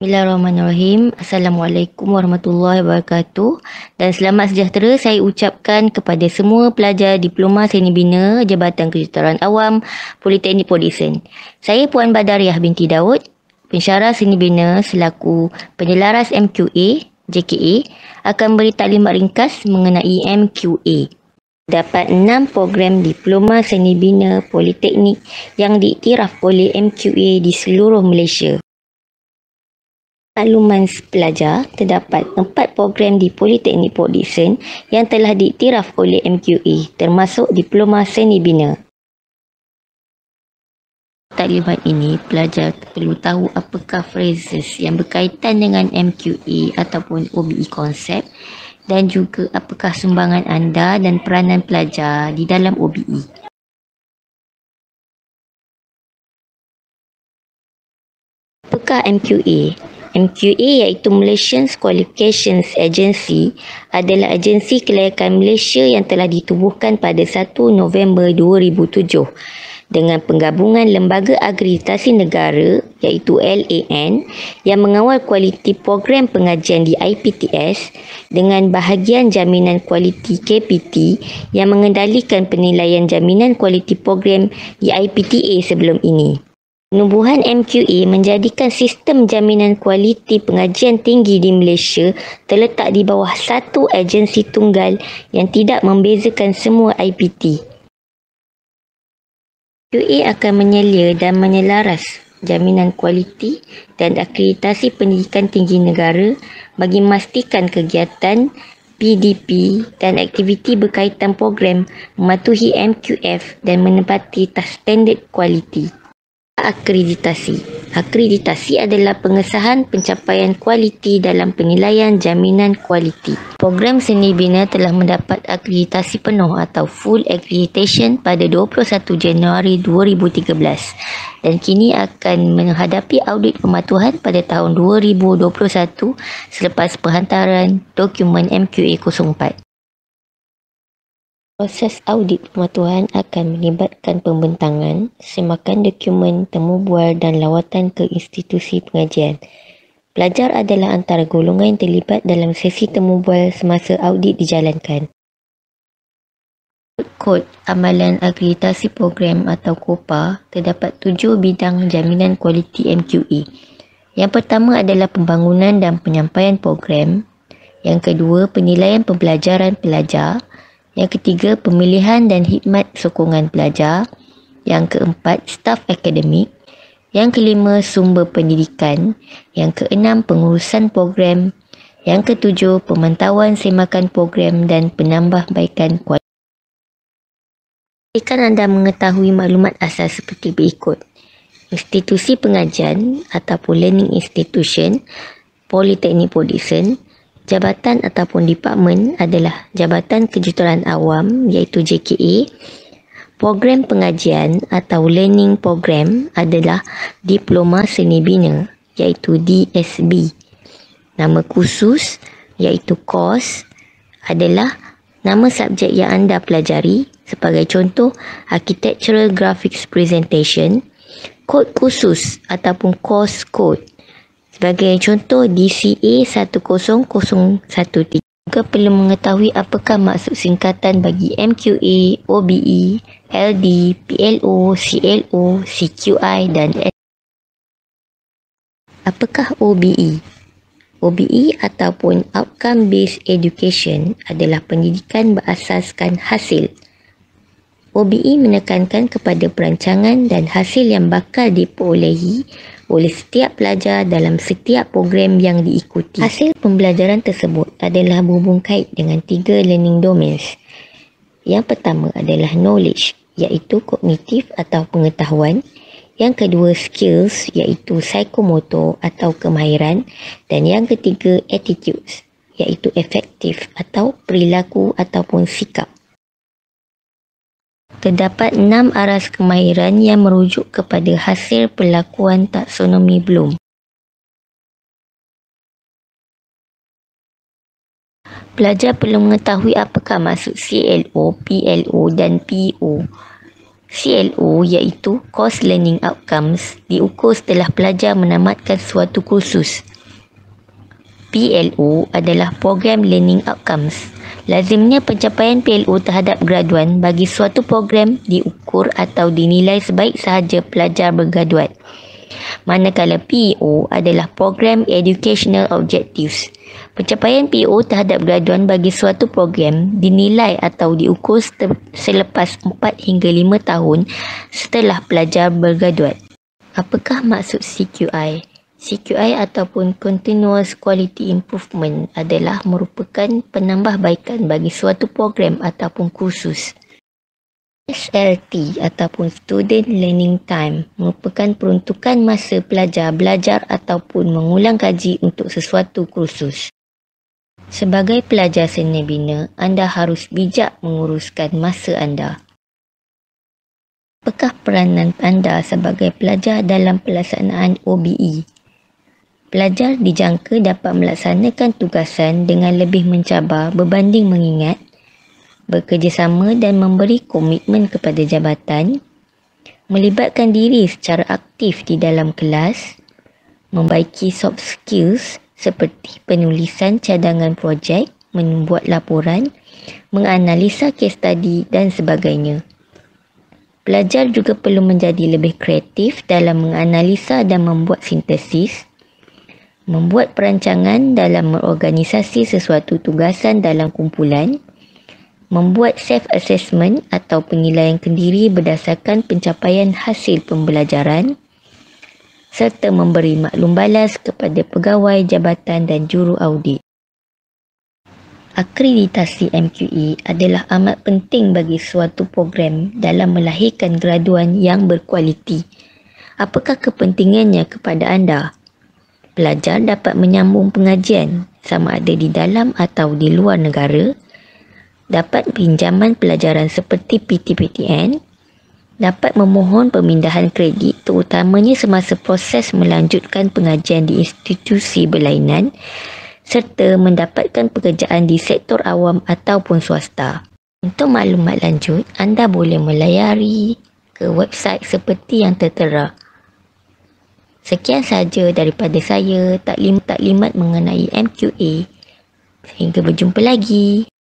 Bismillahirrahmanirrahim. Assalamualaikum warahmatullahi wabarakatuh. Dan selamat sejahtera saya ucapkan kepada semua pelajar Diploma Seni Bina Jabatan Kejuruteraan Awam Politeknik Port Dickson. Saya Puan Badariah binti Daud, pensyarah seni bina selaku penyelaras MQA, JKA, akan beri taklimat ringkas mengenai MQA. Dapat 6 program Diploma Seni Bina Politeknik yang diiktiraf oleh MQA di seluruh Malaysia. Makluman pelajar, terdapat 4 program di Politeknik Port Dickson yang telah diiktiraf oleh MQA, termasuk Diploma Seni Bina. Taklimat ini, pelajar perlu tahu apakah phrases yang berkaitan dengan MQA ataupun OBE konsep dan juga apakah sumbangan anda dan peranan pelajar di dalam OBE. Apakah MQA? MQA iaitu Malaysian Qualifications Agency adalah agensi kelayakan Malaysia yang telah ditubuhkan pada 1 November 2007 dengan penggabungan lembaga akreditasi negara iaitu LAN yang mengawal kualiti program pengajian di IPTS dengan bahagian jaminan kualiti KPT yang mengendalikan penilaian jaminan kualiti program di IPTA sebelum ini. Penubuhan MQA menjadikan sistem jaminan kualiti pengajian tinggi di Malaysia terletak di bawah satu agensi tunggal yang tidak membezakan semua IPT. MQA akan menyelia dan menyelaras jaminan kualiti dan akreditasi pendidikan tinggi negara bagi memastikan kegiatan PDP dan aktiviti berkaitan program mematuhi MQF dan menepati standard kualiti. Akreditasi adalah pengesahan pencapaian kualiti dalam penilaian jaminan kualiti. Program seni bina telah mendapat akreditasi penuh atau full accreditation pada 21 Januari 2013 dan kini akan menghadapi audit pematuhan pada tahun 2021 selepas penghantaran dokumen MQA 04. Proses audit pematuhan akan melibatkan pembentangan, semakan dokumen, temu bual dan lawatan ke institusi pengajian. Pelajar adalah antara golongan yang terlibat dalam sesi temu bual semasa audit dijalankan. Kod Amalan Akreditasi Program atau KOPA terdapat 7 bidang jaminan kualiti MQA. Yang pertama adalah pembangunan dan penyampaian program. Yang kedua, penilaian pembelajaran pelajar. Yang ketiga, pemilihan dan khidmat sokongan pelajar. Yang keempat, staf akademik. Yang kelima, sumber pendidikan. Yang keenam, pengurusan program. Yang ketujuh, pemantauan semakan program dan penambahbaikan kualiti. Pastikan anda mengetahui maklumat asas seperti berikut. Institusi pengajian ataupun learning institution, Politeknik Port Dickson. Jabatan ataupun departmen adalah Jabatan Kejuruteraan Awam iaitu JKA. Program pengajian atau learning program adalah Diploma Seni Bina iaitu DSB. Nama khusus iaitu course adalah nama subjek yang anda pelajari, sebagai contoh Architectural Graphics Presentation. Kod khusus ataupun course code, sebagai contoh DCA 10013. Juga perlu mengetahui apakah maksud singkatan bagi MQA, OBE, LD, PLO, CLO, CQI dan S. Apakah OBE? OBE ataupun Outcome Based Education adalah pendidikan berasaskan hasil. OBE menekankan kepada perancangan dan hasil yang bakal diperolehi oleh setiap pelajar dalam setiap program yang diikuti. Hasil pembelajaran tersebut adalah berhubung kait dengan 3 learning domains. Yang pertama adalah knowledge, iaitu kognitif atau pengetahuan. Yang kedua skills, iaitu psikomotor atau kemahiran. Dan yang ketiga attitudes, iaitu efektif atau perilaku ataupun sikap. Terdapat 6 aras kemahiran yang merujuk kepada hasil perlakuan taksonomi Bloom. Pelajar perlu mengetahui apakah maksud CLO, PLO dan PO. CLO iaitu Course Learning Outcomes diukur setelah pelajar menamatkan suatu kursus. PLO adalah Program Learning Outcomes. Lazimnya pencapaian PLO terhadap graduan bagi suatu program diukur atau dinilai sebaik sahaja pelajar bergraduat. Manakala PEO adalah Program Educational Objectives. Pencapaian PEO terhadap graduan bagi suatu program dinilai atau diukur selepas 4 hingga 5 tahun setelah pelajar bergraduat. Apakah maksud CQI? CQI ataupun Continuous Quality Improvement adalah merupakan penambahbaikan bagi suatu program ataupun kursus. SLT ataupun Student Learning Time merupakan peruntukan masa pelajar belajar ataupun mengulang kaji untuk sesuatu kursus. Sebagai pelajar seni bina, anda harus bijak menguruskan masa anda. Apakah peranan anda sebagai pelajar dalam pelaksanaan OBE? Pelajar dijangka dapat melaksanakan tugasan dengan lebih mencabar berbanding mengingat, bekerjasama dan memberi komitmen kepada jabatan, melibatkan diri secara aktif di dalam kelas, membaiki soft skills seperti penulisan cadangan projek, membuat laporan, menganalisa case study dan sebagainya. Pelajar juga perlu menjadi lebih kreatif dalam menganalisa dan membuat sintesis, membuat perancangan dalam mengorganisasi sesuatu tugasan dalam kumpulan, membuat self-assessment atau penilaian kendiri berdasarkan pencapaian hasil pembelajaran, serta memberi maklum balas kepada pegawai jabatan dan juru audit. Akreditasi MQE adalah amat penting bagi suatu program dalam melahirkan graduan yang berkualiti. Apakah kepentingannya kepada anda? Pelajar dapat menyambung pengajian sama ada di dalam atau di luar negara, dapat pinjaman pelajaran seperti PTPTN, dapat memohon pemindahan kredit terutamanya semasa proses melanjutkan pengajian di institusi berlainan serta mendapatkan pekerjaan di sektor awam ataupun swasta. Untuk maklumat lanjut, anda boleh melayari ke website seperti yang tertera. Sekian sahaja daripada saya, taklimat mengenai MQA. Sehingga berjumpa lagi.